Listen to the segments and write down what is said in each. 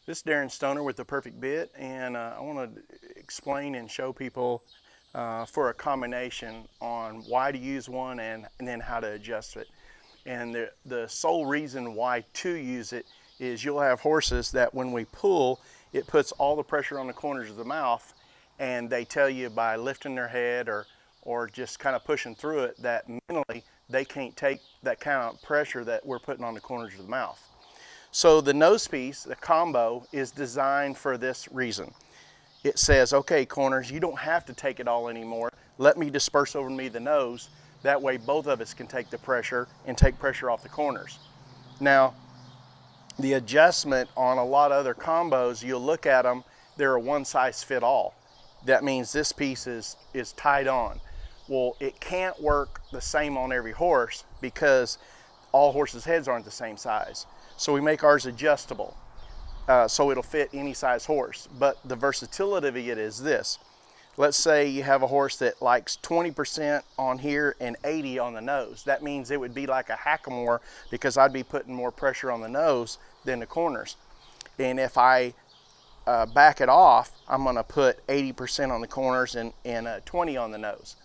This is Darren Stoner with The Perfect Bit, and I want to explain and show people for a combination on why to use one and then how to adjust it. And the sole reason why to use it is you'll have horses that when we pull, it puts all the pressure on the corners of the mouth, and they tell you by lifting their head or just kind of pushing through it that mentally they can't take that kind of pressure that we're putting on the corners of the mouth. So the nose piece, the combo, is designed for this reason. It says, okay, corners, you don't have to take it all anymore. Let me disperse over me the nose. That way both of us can take the pressure and take pressure off the corners. Now, the adjustment on a lot of other combos, you'll look at them, they're a one size fit all. That means this piece is tied on. Well, it can't work the same on every horse because all horses' heads aren't the same size. So we make ours adjustable, so it'll fit any size horse. But the versatility of it is this. Let's say you have a horse that likes 20% on here and 80 on the nose. That means it would be like a hackamore because I'd be putting more pressure on the nose than the corners. And if I back it off, I'm gonna put 80% on the corners and 20 on the nose.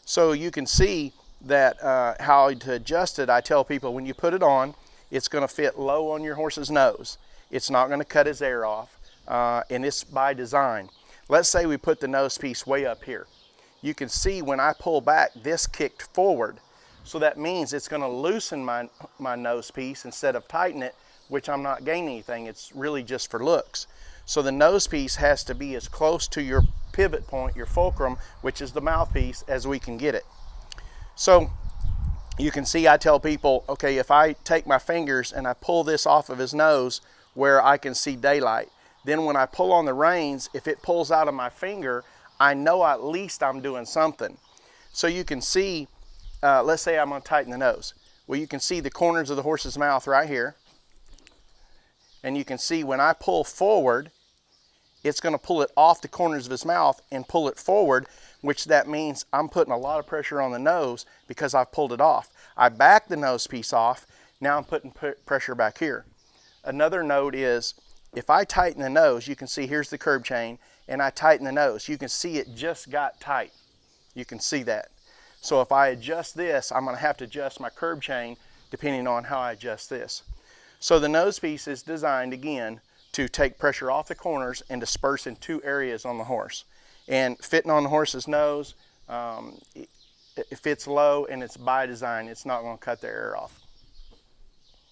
So you can see that how to adjust it. I tell people when you put it on, it's going to fit low on your horse's nose. It's not going to cut his air off, and it's by design. Let's say we put the nose piece way up here. You can see when I pull back, this kicked forward. So that means it's going to loosen my nose piece instead of tighten it, which I'm not gaining anything. It's really just for looks. So the nose piece has to be as close to your pivot point, your fulcrum, which is the mouthpiece, as we can get it. So you can see I tell people, okay, if I take my fingers and I pull this off of his nose where I can see daylight, then when I pull on the reins, if it pulls out of my finger, I know at least I'm doing something. So you can see, let's say I'm gonna tighten the nose. Well, you can see the corners of the horse's mouth right here. And you can see when I pull forward, it's gonna pull it off the corners of his mouth and pull it forward, which that means I'm putting a lot of pressure on the nose because I've pulled it off. I back the nose piece off, now I'm putting pressure back here. Another note is, if I tighten the nose, you can see here's the curb chain, and I tighten the nose, you can see it just got tight. You can see that. So if I adjust this, I'm gonna have to adjust my curb chain depending on how I adjust this. So the nose piece is designed, again, to take pressure off the corners and disperse in two areas on the horse. And fitting on the horse's nose, it fits low and it's by design. It's not going to cut their air off.